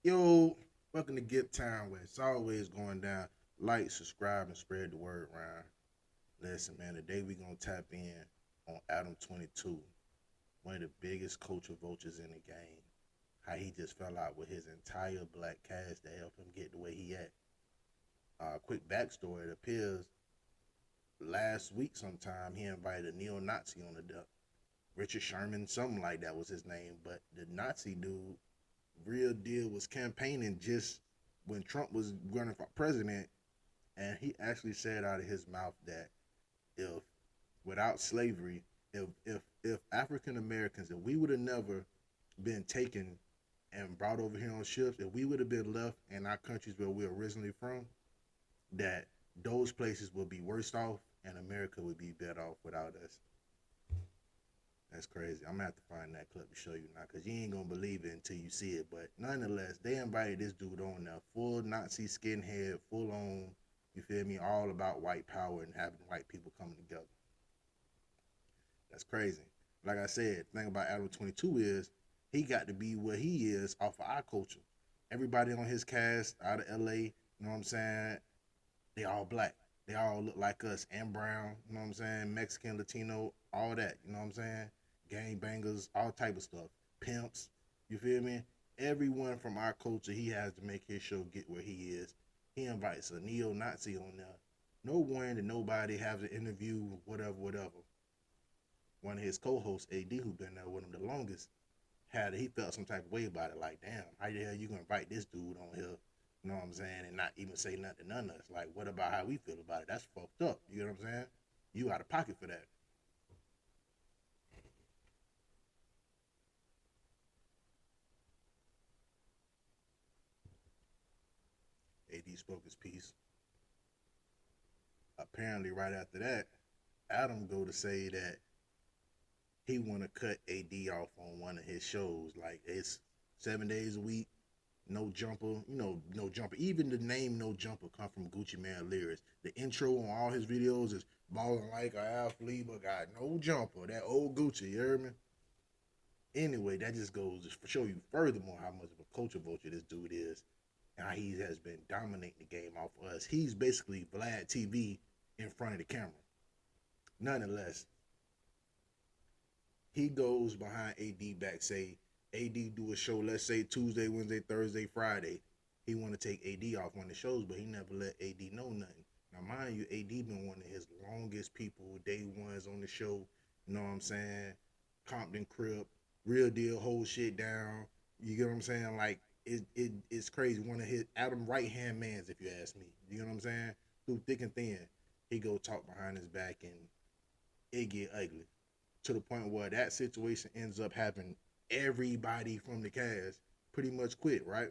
Yo, welcome to Get Time where it's always going down. Like, subscribe, and spread the word around. Listen, man, today we gonna tap in on Adam 22, one of the biggest culture vultures in the game. How he just fell out with his entire black cast to help him get the way he at. Quick backstory: it appears last week sometime he invited a neo-Nazi on the duck. Richard Sherman, something like that was his name, but the Nazi dude real deal was campaigning just when Trump was running for president, and he actually said out of his mouth that if without slavery, if African Americans, if we would have never been taken and brought over here on ships, if we would have been left in our countries where we're originally from, that those places would be worse off and America would be better off without us. That's crazy. I'm gonna have to find that clip to show you now, cause you ain't gonna believe it until you see it. But nonetheless, they invited this dude on there, full Nazi skinhead, full on. You feel me? All about white power and having white people coming together. That's crazy. Like I said, the thing about Adam 22 is he got to be where he is off of our culture. Everybody on his cast out of LA, you know what I'm saying? They all black. They all look like us and brown, you know what I'm saying? Mexican, Latino, all that, you know what I'm saying? Gang bangers, all type of stuff. Pimps, you feel me? Everyone from our culture, he has to make his show get where he is. He invites a neo-Nazi on there. No warning to nobody, has an interview, whatever, whatever. One of his co-hosts, AD, who been there with him the longest, he felt some type of way about it. Like, damn, how the hell you gonna invite this dude on here? You know what I'm saying? And not even say nothing to none of us. Like, what about how we feel about it? That's fucked up. You know what I'm saying? You out of pocket for that. AD spoke his piece. Apparently, right after that, Adam go to say that he want to cut AD off on one of his shows. Like, it's 7 days a week, no jumper, no jumper. Even the name No Jumper come from Gucci Man lyrics. The intro on all his videos is balling like an athlete, but got no jumper. That old Gucci, you heard me? Anyway, that just goes to show you furthermore how much of a culture vulture this dude is and how he has been dominating the game off of us. He's basically Vlad TV in front of the camera. Nonetheless, he goes behind AD back, say AD do a show, let's say Tuesday, Wednesday, Thursday, Friday. He want to take AD off one of the shows, but he never let AD know nothing. Now, mind you, AD been one of his longest people, day ones on the show. You know what I'm saying? Compton Crip, real deal, hold shit down. You get what I'm saying? Like, it's crazy. One of his Adam right hand mans, if you ask me. You know what I'm saying? Through thick and thin, he go talk behind his back and it get ugly to the point where that situation ends up having everybody from the cast pretty much quit, right?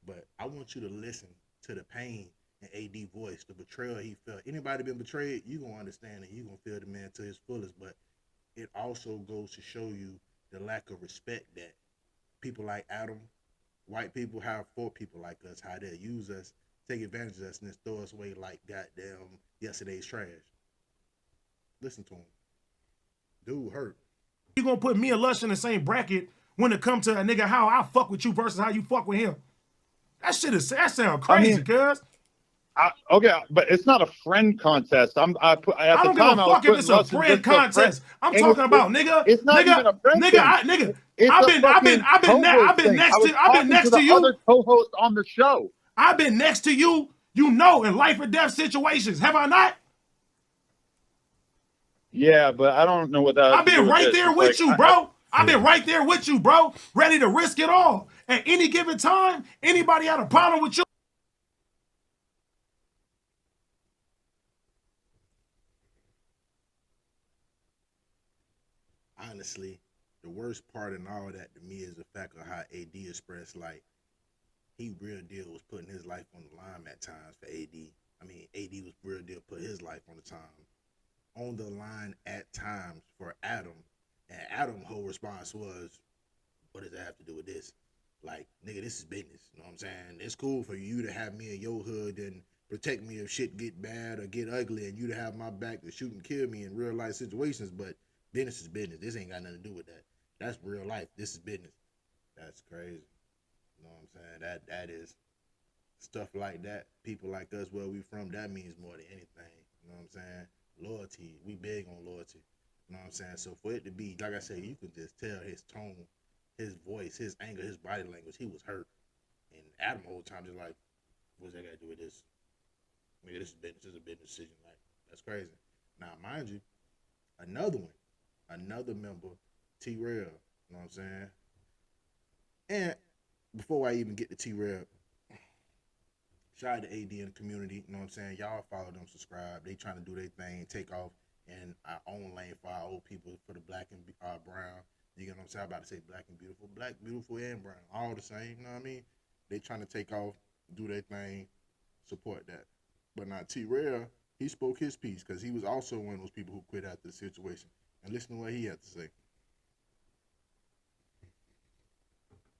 But I want you to listen to the pain in AD voice, the betrayal he felt. Anybody been betrayed, you gonna understand it. You gonna feel the man to his fullest. But it also goes to show you the lack of respect that people like Adam, white people have for people like us, how they use us, take advantage of us, and then throw us away like goddamn yesterday's trash. Listen to him. Dude hurt. You gonna put me and Lush in the same bracket when it come to a nigga how I fuck with you versus how you fuck with him? That sound I crazy, mean, cuz. okay, but it's not a friend contest. I put at I the don't give a time I was fuck if putting it's a Lush in friend just the friend, contest. I'm and talking about nigga, it's not even nigga, a friend nigga, thing. nigga. It's a fucking I've co-host been thing. I next was to I've been talking to next the to you. other co-host on the show. I've been next to you, you know, in life or death situations. Have I not? Yeah, but I don't know what that has I've to do been with right this. there It's with like you, bro. I've been right there with you, bro. Ready to risk it all. At any given time, anybody had a problem with you. Honestly, the worst part in all that to me is the fact of how AD expressed like he real deal was putting his life on the line at times for AD. I mean, AD was real deal put his life on the line at times for Adam, and Adam's whole response was, "What does that have to do with this? Like, nigga, this is business. You know what I'm saying? It's cool for you to have me in your hood and protect me if shit get bad or get ugly, and you to have my back to shoot and kill me in real life situations. But business is business. This ain't got nothing to do with that. That's real life. This is business. That's crazy. You saying? That is stuff like that. People like us, where we from, that means more than anything. You know what I'm saying? Loyalty. We big on loyalty. You know what I'm saying? So for it to be, like I said, you can just tell his tone, his voice, his anger, his body language. He was hurt. And Adam the whole time just like, what's that got to do with this? Nigga, this is business. This is a business decision. Like, that's crazy. Now, mind you, another one, another member, T Rail. You know what I'm saying? And before I even get to T Rail, shout out to AD in the community. You know what I'm saying? Y'all follow them, subscribe. They trying to do their thing, take off in our own lane for our old people, for the black and brown. You know what I'm saying? I'm about to say black and beautiful. Black, beautiful, and brown. All the same. You know what I mean? They trying to take off, do their thing, support that. But not T Rail, he spoke his piece because he was also one of those people who quit after the situation. And listen to what he had to say.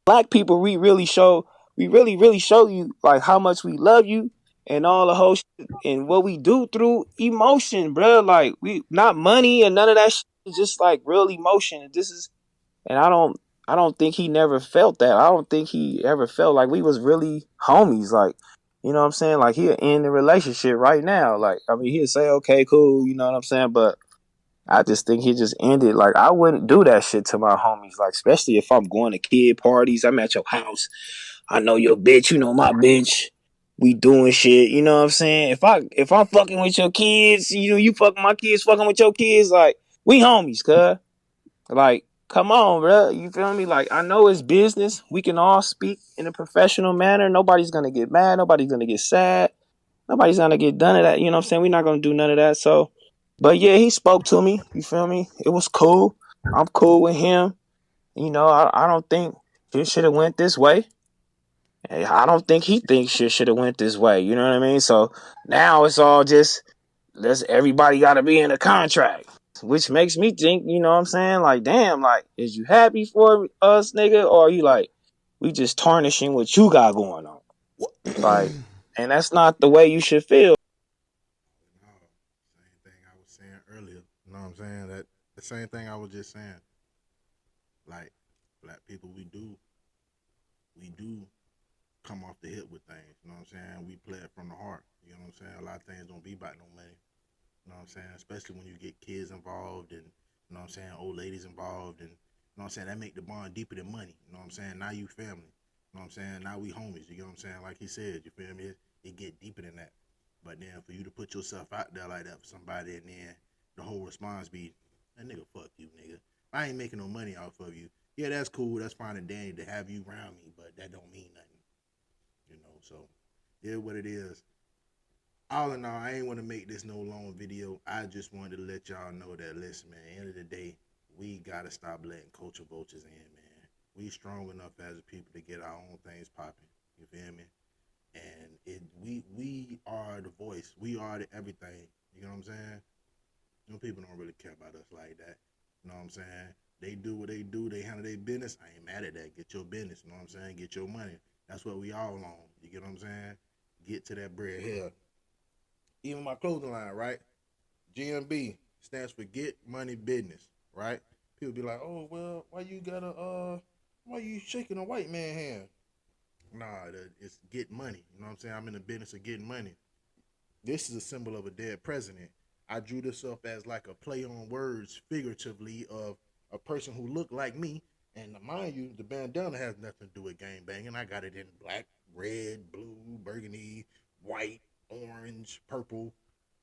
Black people, we really show you like how much we love you and all the whole shit and what we do through emotion, bro. Like we not money and none of that shit. It's just like real emotion. And this is, and I don't think he never felt that. I don't think he ever felt like we was really homies. Like, you know what I'm saying? Like he'll end the relationship right now. Like, I mean, he'll say, okay, cool, you know what I'm saying? But I just think he just ended. Like I wouldn't do that shit to my homies. Like especially if I'm going to kid parties, I'm at your house. I know your bitch, you know my bitch. We doing shit, you know what I'm saying? If I'm fucking with your kids, you know you fucking my kids, fucking with your kids, like we homies, cuz. Like, come on, bro. You feel me? Like I know it's business. We can all speak in a professional manner. Nobody's gonna get mad. Nobody's gonna get sad. Nobody's gonna get done of that. You know what I'm saying? We're not gonna do none of that. So, but yeah, he spoke to me. You feel me? It was cool. I'm cool with him. You know, I don't think it should have went this way. I don't think he thinks shit should have went this way. You know what I mean? So now it's all just let's everybody got to be in a contract, which makes me think. You know what I'm saying? Like, damn, like, is you happy for us, nigga, or are you like we just tarnishing what you got going on? Like, and that's not the way you should feel. No, same thing I was saying earlier. You know what I'm saying? That the same thing I was just saying. Like, black people, we do come off the hip with things. You know what I'm saying? We play it from the heart. You know what I'm saying? A lot of things don't be about no money. You know what I'm saying? Especially when you get kids involved and, you know what I'm saying, old ladies involved, and, you know what I'm saying, that make the bond deeper than money. You know what I'm saying? Now you family. You know what I'm saying? Now we homies. You know what I'm saying? Like he said, you feel me? It get deeper than that. But then for you to put yourself out there like that for somebody, and then the whole response be, that nigga, fuck you, nigga. I ain't making no money off of you. Yeah, that's cool. That's fine and dandy to have you around me, but that don't mean nothing. You know, so yeah, what it is. All in all, I ain't want to make this no long video. I just wanted to let y'all know that, listen, man, at the end of the day, we got to stop letting culture vultures in, man. We strong enough as a people to get our own things popping. You feel me? And we are the voice. We are the everything. You know what I'm saying? You know, people don't really care about us like that. You know what I'm saying? They do what they do. They handle their business. I ain't mad at that. Get your business. You know what I'm saying? Get your money. That's what we all on. You get what I'm saying? Get to that bread. Hell, even my clothing line, right? GMB stands for Get Money Business, right? People be like, oh, well, why you shaking a white man hand? Nah, it's get money. You know what I'm saying? I'm in the business of getting money. This is a symbol of a dead president. I drew this up as like a play on words, figuratively, of a person who looked like me. And mind you, the bandana has nothing to do with gang banging. I got it in black, red, blue, burgundy, white, orange, purple,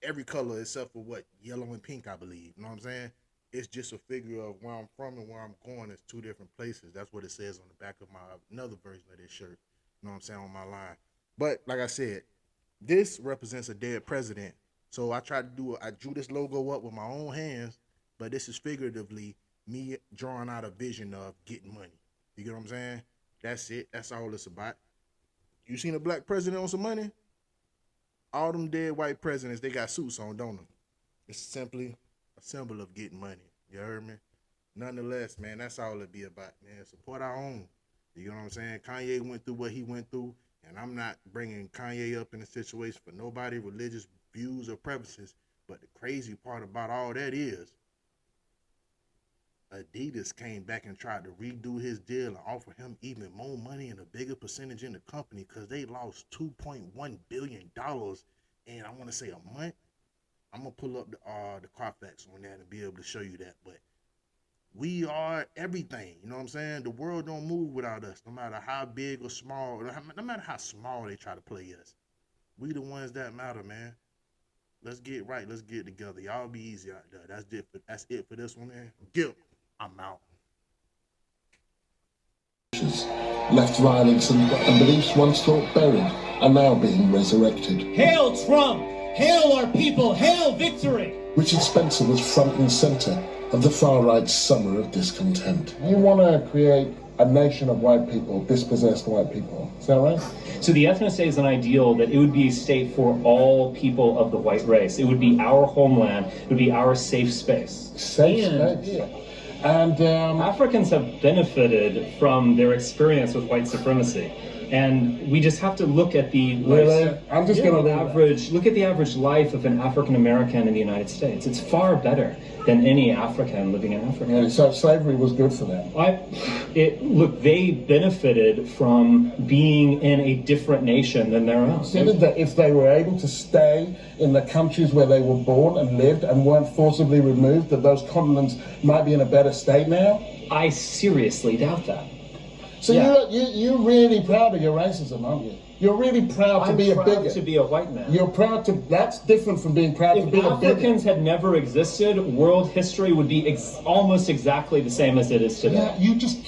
every color except for what, yellow and pink, I believe. You know what I'm saying? It's just a figure of where I'm from and where I'm going. It's two different places. That's what it says on the back of my another version of this shirt. You know what I'm saying, on my line. But like I said, this represents a dead president. So I drew this logo up with my own hands, but this is figuratively me drawing out a vision of getting money. You get what I'm saying? That's it. That's all it's about. You seen a black president on some money? All them dead white presidents, they got suits on, don't they? It's simply a symbol of getting money. You heard me? Nonetheless, man, that's all it be about, man. Support our own. You know what I'm saying? Kanye went through what he went through, and I'm not bringing Kanye up in a situation for nobody religious views or preferences. But the crazy part about all that is Adidas came back and tried to redo his deal and offer him even more money and a bigger percentage in the company because they lost $2.1 billion in, I want to say, a month. I'm going to pull up the Carfax on that and be able to show you that. But we are everything, you know what I'm saying? The world don't move without us, no matter how big or small, no matter how small they try to play us. We the ones that matter, man. Let's get right. Let's get together. Y'all be easy out there. That's it for this one, man. Gil, I'm out. Left violence and beliefs once thought buried are now being resurrected. Hail Trump! Hail our people! Hail victory! Richard Spencer was front and centre of the far-right summer of discontent. You want to create a nation of white people, dispossessed white people. Is that right? So the ethnostate is an ideal that it would be a state for all people of the white race. It would be our homeland. It would be our safe space. Safe space, yeah. And Africans have benefited from their experience with white supremacy. And we just have to look at the look at the average life of an African American in the United States. It's far better than any African living in Africa. Yeah, so slavery was good for them. Look, they benefited from being in a different nation than their own. Considered that if they were able to stay in the countries where they were born and lived and weren't forcibly removed, that those continents might be in a better state now? I seriously doubt that. So yeah. you're really proud of your racism, aren't you? You're really proud to be a bigot. I'm proud to be a white man. You're proud to, that's different from being proud to be a bigot. If Africans had never existed, world history would be almost exactly the same as it is today. Yeah, you just